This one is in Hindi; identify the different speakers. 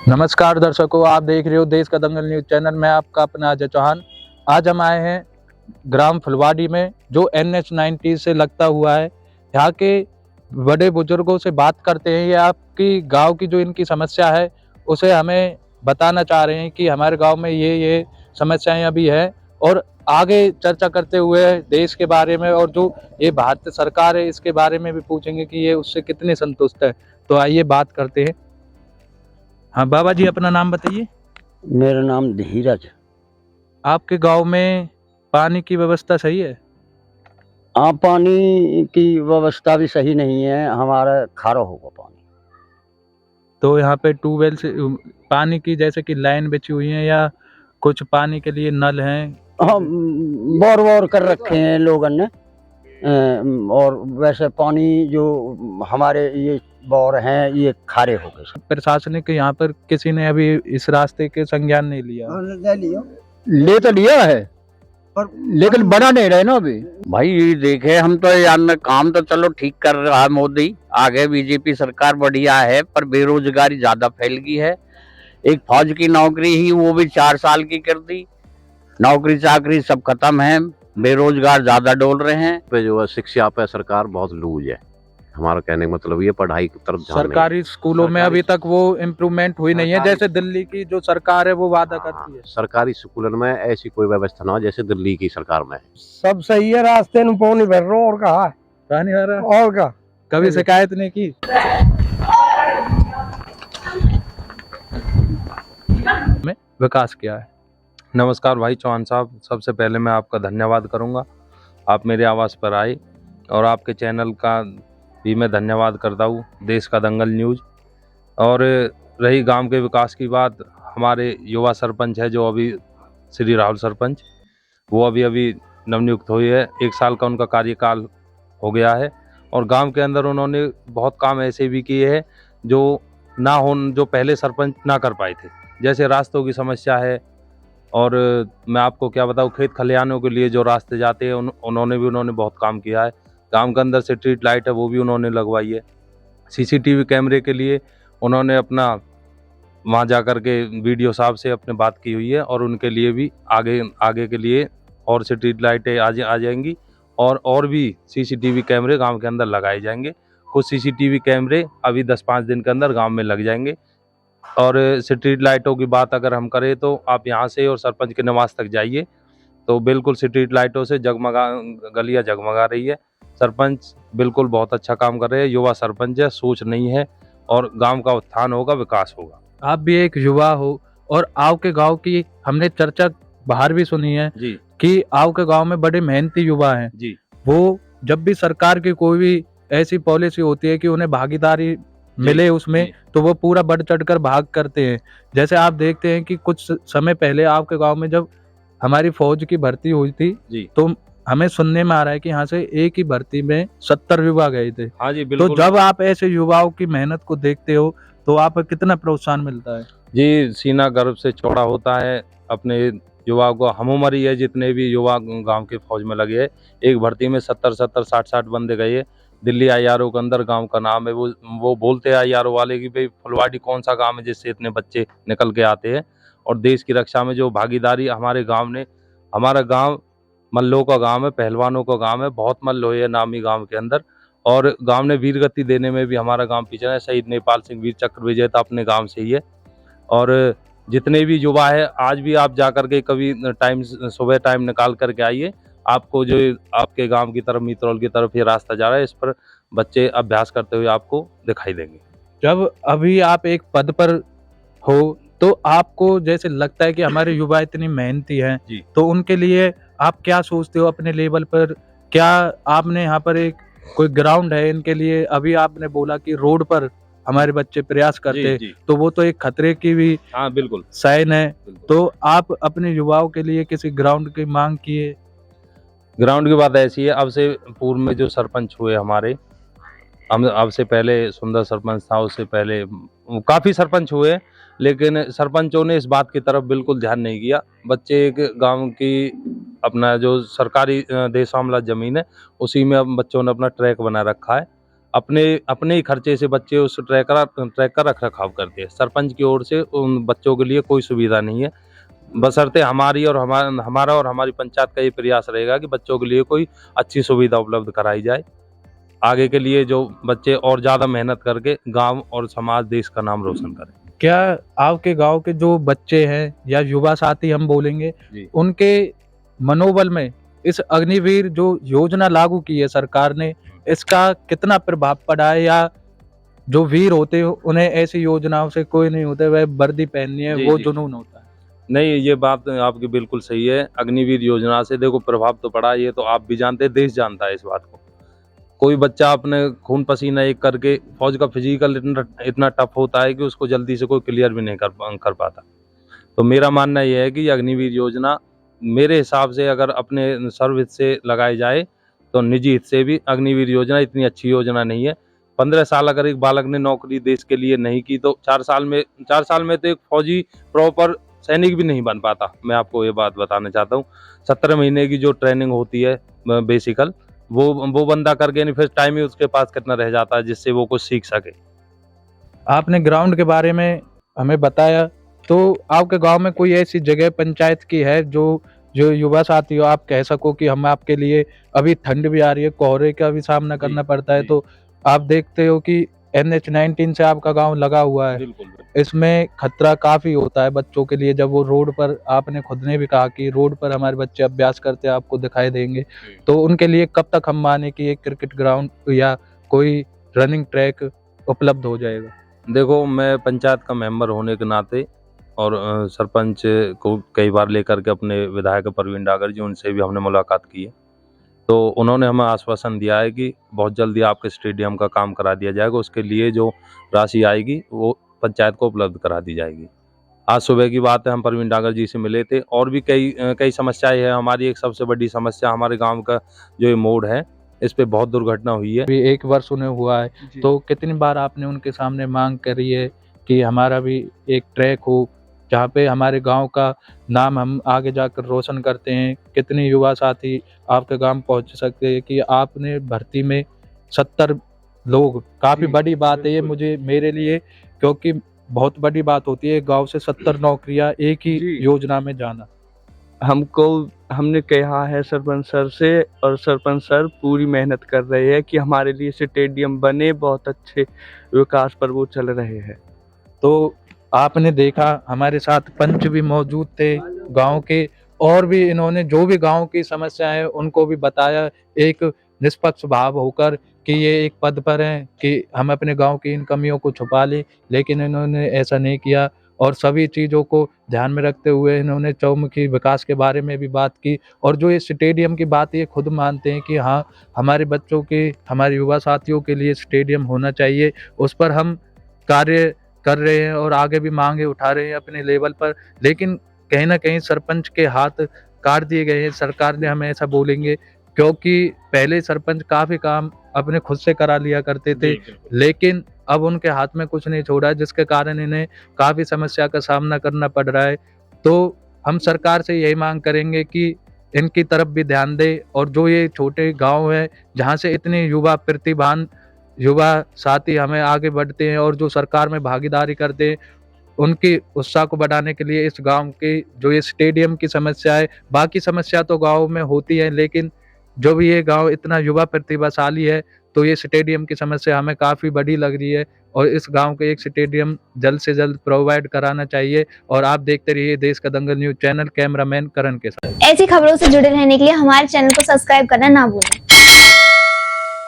Speaker 1: नमस्कार दर्शकों, आप देख रहे हो देश का दंगल न्यूज चैनल। मैं आपका अपना अजय चौहान। आज हम आए हैं ग्राम फुलवाड़ी में, जो NH-90 से लगता हुआ है। यहाँ के बड़े बुजुर्गों से बात करते हैं। ये आपकी गांव की जो इनकी समस्या है उसे हमें बताना चाह रहे हैं कि हमारे गांव में ये समस्याएं अभी है, और आगे चर्चा करते हुए देश के बारे में और जो ये भारत सरकार है इसके बारे में भी पूछेंगे कि ये उससे कितने संतुष्ट है। तो आइए बात करते हैं। हाँ बाबा जी, अपना नाम बताइए।
Speaker 2: मेरा नाम धीरज।
Speaker 1: आपके गांव में पानी की व्यवस्था सही है?
Speaker 2: पानी की व्यवस्था भी सही नहीं है, हमारा खारा होगा पानी।
Speaker 1: तो यहाँ पे ट्यूबवेल से पानी की जैसे कि लाइन बिछी हुई है, या कुछ पानी के लिए नल हैं?
Speaker 2: हम बोर कर रखे हैं लोगों ने, और वैसे पानी जो हमारे ये बोर हैं ये खारे हो गए।
Speaker 1: प्रशासनिक यहाँ पर किसी ने अभी इस रास्ते के संज्ञान नहीं लिया?
Speaker 2: ले तो लिया है पर लेकिन बना नहीं रहे ना अभी। भाई देखे हम तो यार में काम तो चलो ठीक कर रहा है मोदी, आगे बीजेपी सरकार बढ़िया है, पर बेरोजगारी ज्यादा फैल गई है। एक फौज की नौकरी ही वो भी 4 साल की कर दी, नौकरी चाकरी सब खत्म है, बेरोजगार ज्यादा डोल रहे हैं।
Speaker 3: पे जो है शिक्षा पे सरकार बहुत लूज है। हमारा कहने का मतलब ये पढ़ाई की तरफ ध्यान नहीं।
Speaker 1: सरकारी स्कूलों में अभी तक वो इम्प्रूवमेंट हुई नहीं है, जैसे दिल्ली की जो सरकार है वो वादा करती है।
Speaker 3: सरकारी स्कूलों में ऐसी कोई व्यवस्था ना हो जैसे दिल्ली की सरकार में है।
Speaker 2: सब सही है, रास्ते में पानी भर रहा और कहा
Speaker 1: पानी भर रहा
Speaker 2: और का
Speaker 1: कभी शिकायत नहीं की? में विकास किया है।
Speaker 4: नमस्कार भाई चौहान साहब, सबसे पहले मैं आपका धन्यवाद करूंगा, आप मेरे आवास पर आए, और आपके चैनल का भी मैं धन्यवाद करता हूँ, देश का दंगल न्यूज़। और रही गांव के विकास की बात, हमारे युवा सरपंच है जो अभी श्री राहुल सरपंच, वो अभी नवनियुक्त हुए है। 1 साल का उनका कार्यकाल हो गया है, और गांव के अंदर उन्होंने बहुत काम ऐसे भी किए हैं जो पहले सरपंच ना कर पाए थे, जैसे रास्तों की समस्या है। और मैं आपको क्या बताऊँ, खेत खलिहानों के लिए जो रास्ते जाते हैं उन्होंने बहुत काम किया है। गांव के अंदर से स्ट्रीट लाइट है वो भी उन्होंने लगवाई है। CCTV कैमरे के लिए उन्होंने अपना वहां जाकर के वीडियो साहब से अपने बात की हुई है, और उनके लिए भी आगे के लिए और स्ट्रीट लाइटें आ जाएंगी, और भी CCTV कैमरे गांव के अंदर लगाए जाएंगे। कुछ CCTV कैमरे अभी 10-5 दिन के अंदर गांव में लग जाएंगे। और स्ट्रीट लाइटों की बात अगर हम करें तो आप यहाँ से और सरपंच के निवास तक जाइए तो बिल्कुल स्ट्रीट लाइटों से गलियाँ जगमगा रही है। सरपंच बिल्कुल बहुत अच्छा काम कर रहे हैं, युवा सरपंच है, सोच नहीं है, और गांव का उत्थान होगा, विकास होगा।
Speaker 1: आप भी एक युवा हो, और आपके गांव की हमने चर्चा बाहर भी सुनी है
Speaker 4: जी
Speaker 1: कि आपके गांव में बड़े मेहनती युवा हैं।
Speaker 4: जी।
Speaker 1: वो जब भी सरकार की कोई भी ऐसी पॉलिसी होती है कि उन्हें भागीदारी मिले उसमें, तो वो पूरा बढ़ चढ़कर भाग करते हैं। जैसे आप देखते हैं कि कुछ समय पहले आपके गांव में जब हमारी फौज की भर्ती हुई थी
Speaker 4: जी,
Speaker 1: तो हमें सुनने में आ रहा है कि यहाँ से एक ही भर्ती में 70 युवा गए थे।
Speaker 4: हाँ जी
Speaker 1: तो
Speaker 4: बिल्कुल।
Speaker 1: जब आप ऐसे युवाओं की मेहनत को देखते हो तो आपको कितना प्रोत्साहन मिलता है?
Speaker 4: जी, सीना गर्व से चौड़ा होता है अपने युवाओं को। हम उम्र ही है जितने भी युवा गांव के फौज में लगे हैं, एक भर्ती में 70-70, 60-60 बंदे गए। दिल्ली IRO के अंदर गांव का नाम है, वो बोलते हैं IRO वाले कि भाई फुलवाड़ी कौन सा गांव है जिससे इतने बच्चे निकल के आते हैं। और देश की रक्षा में जो भागीदारी हमारे गांव ने, हमारा गांव मल्लों का गांव है, पहलवानों का गांव है, बहुत मल्ल हुए हैं नामी गांव के अंदर, और गांव ने वीरगति देने में भी हमारा गांव पीछे है। शहीद नेपाल सिंह वीर चक्र विजेता अपने गांव से ही है। और जितने भी युवा है, आज भी आप जाकर के कभी सुबह टाइम निकाल करके आइए, आपको जो आपके गांव की तरफ, मित्रौल की तरफ ये रास्ता जा रहा है, इस पर बच्चे अभ्यास करते हुए आपको दिखाई देंगे।
Speaker 1: जब अभी आप एक पद पर हो तो आपको जैसे लगता है कि हमारे युवा इतनी मेहनती हैं,
Speaker 4: जी।
Speaker 1: तो उनके लिए आप क्या सोचते हो अपने लेवल पर? क्या आपने यहाँ पर एक कोई ग्राउंड है इनके लिए? अभी आपने बोला कि रोड पर हमारे बच्चे प्रयास करते हैं,
Speaker 4: जी।
Speaker 1: तो वो तो एक खतरे की भी
Speaker 4: हाँ बिल्कुल
Speaker 1: साइन है।
Speaker 4: बिल्कुल।
Speaker 1: तो आप अपने युवाओं के लिए किसी ग्राउंड की मांग किए?
Speaker 4: ग्राउंड की बात ऐसी है, अब से पूर्व में जो सरपंच हुए हमारे, हम अब से पहले सुंदर सरपंच था, उससे पहले काफ़ी सरपंच हुए, लेकिन सरपंचों ने इस बात की तरफ बिल्कुल ध्यान नहीं किया। बच्चे एक गांव की अपना जो सरकारी देशवामला ज़मीन है उसी में अब बच्चों ने अपना ट्रैक बना रखा है, अपने अपने ही खर्चे से बच्चे उस ट्रैक का रख रखाव करते हैं। सरपंच की ओर से उन बच्चों के लिए कोई सुविधा नहीं है, बशर्ते हमारा और हमारी पंचायत का ये प्रयास रहेगा कि बच्चों के लिए कोई अच्छी सुविधा उपलब्ध कराई जाए। आगे के लिए जो बच्चे और ज़्यादा मेहनत करके गांव और समाज देश का नाम रोशन करें।
Speaker 1: क्या आपके गांव के जो बच्चे हैं या युवा साथी हम बोलेंगे,
Speaker 4: जी।
Speaker 1: उनके मनोबल में इस अग्निवीर जो योजना लागू की है सरकार ने, इसका कितना प्रभाव पड़ा है? या जो वीर होते हैं उन्हें ऐसी योजनाओं से कोई नहीं होते, वह वर्दी पहननी है,
Speaker 4: जी,
Speaker 1: वो
Speaker 4: जी।
Speaker 1: जुनून होता है?
Speaker 4: नहीं, ये बात आपकी बिल्कुल सही है। अग्निवीर योजना से देखो प्रभाव तो पड़ा, ये तो आप भी जानते हैं, देश जानता है इस बात को। कोई बच्चा अपने खून पसीना एक करके फौज का फिजिकल इतना टफ होता है कि उसको जल्दी से कोई क्लियर भी नहीं कर पाता। तो मेरा मानना ये है कि ये अग्निवीर योजना मेरे हिसाब से अगर अपने सर्वहित से लगाई जाए तो निजी हित से भी अग्निवीर योजना इतनी अच्छी योजना नहीं है। 15 साल अगर एक बालक ने नौकरी देश के लिए नहीं की तो 4 साल में तो एक फौजी प्रॉपर सैनिक भी नहीं बन पाता। मैं आपको ये बात बताना चाहता हूँ। 17 महीने की जो ट्रेनिंग होती है बेसिकल, वो बंदा करके नहीं, फिर टाइम ही उसके पास कितना रह जाता है जिससे वो कुछ सीख सके।
Speaker 1: आपने ग्राउंड के बारे में हमें बताया, तो आपके गांव में कोई ऐसी जगह पंचायत की है जो जो युवा साथी हो आप कह सको कि हम आपके लिए, अभी ठंड भी आ रही है, कोहरे का भी सामना करना पड़ता है,
Speaker 4: जी।
Speaker 1: तो आप देखते हो कि NH-19 से आपका गांव लगा हुआ है,
Speaker 4: बिल्कुल।
Speaker 1: इसमें खतरा काफी होता है बच्चों के लिए। जब वो रोड पर, आपने खुद ने भी कहा कि रोड पर हमारे बच्चे अभ्यास करते आपको दिखाई देंगे, तो उनके लिए कब तक हम माने कि एक क्रिकेट ग्राउंड या कोई रनिंग ट्रैक उपलब्ध हो जाएगा?
Speaker 4: देखो, मैं पंचायत का मेंबर होने के नाते और सरपंच को कई बार लेकर के अपने विधायक प्रवीण डागर जी, उनसे भी हमने मुलाकात की है। तो उन्होंने हमें आश्वासन दिया है कि बहुत जल्दी आपके स्टेडियम का काम करा दिया जाएगा, उसके लिए जो राशि आएगी वो पंचायत को उपलब्ध करा दी जाएगी। आज सुबह की बात है, हम प्रवीण डागर जी से मिले थे और भी कई समस्याएं हैं। हमारी एक सबसे बड़ी समस्या हमारे गांव का जो ये मोड़ है, इस पे बहुत दुर्घटना हुई है।
Speaker 1: अभी 1 वर्ष उन्हें हुआ है, तो कितनी बार आपने उनके सामने मांग करी है कि हमारा भी एक ट्रैक हो जहाँ पे हमारे गांव का नाम हम आगे जाकर रोशन करते हैं? कितने युवा साथी आपके गांव पहुंच सकते हैं कि आपने भर्ती में 70 लोग, काफ़ी बड़ी बात है ये मुझे, मेरे लिए, क्योंकि बहुत बड़ी बात होती है गांव से 70 नौकरियां एक ही योजना में जाना।
Speaker 5: हमने कहा है सरपंच सर से, और सरपंच सर पूरी मेहनत कर रहे हैं कि हमारे लिए स्टेडियम बने, बहुत अच्छे विकास पर वो चल रहे हैं।
Speaker 1: तो आपने देखा हमारे साथ पंच भी मौजूद थे गांव के, और भी इन्होंने जो भी गांव की समस्याएं हैं उनको भी बताया, एक निष्पक्ष भाव होकर कि ये एक पद पर हैं कि हम अपने गांव की इन कमियों को छुपा लें, लेकिन इन्होंने ऐसा नहीं किया। और सभी चीज़ों को ध्यान में रखते हुए इन्होंने चौमुखी विकास के बारे में भी बात की, और जो ये स्टेडियम की बात, ये खुद मानते हैं कि हाँ, हमारे बच्चों के, हमारे युवा साथियों के लिए स्टेडियम होना चाहिए। उस पर हम कार्य कर रहे हैं और आगे भी मांगे उठा रहे हैं अपने लेवल पर, लेकिन कहीं ना कहीं सरपंच के हाथ काट दिए गए हैं। सरकार ने, हमें ऐसा बोलेंगे, क्योंकि पहले सरपंच काफ़ी काम अपने खुद से करा लिया करते थे, लेकिन अब उनके हाथ में कुछ नहीं छोड़ा, जिसके कारण इन्हें काफ़ी समस्या का सामना करना पड़ रहा है। तो हम सरकार से यही मांग करेंगे कि इनकी तरफ भी ध्यान दे, और जो ये छोटे गांव है जहां से इतने युवा प्रतिभान युवा साथी हमें आगे बढ़ते हैं और जो सरकार में भागीदारी करते हैं, उनकी उत्साह को बढ़ाने के लिए इस गांव के जो ये स्टेडियम की समस्या है, बाकी समस्या तो गांव में होती है, लेकिन जो भी ये गांव इतना युवा प्रतिभाशाली है, तो ये स्टेडियम की समस्या हमें काफ़ी बड़ी लग रही है, और इस गांव को एक स्टेडियम जल्द से जल्द प्रोवाइड कराना चाहिए। और आप देखते रहिए देश का दंगल न्यूज़ चैनल, कैमरामैन करण के साथ।
Speaker 6: ऐसी खबरों से जुड़े रहने के लिए हमारे चैनल को सब्सक्राइब करना ना भूलें।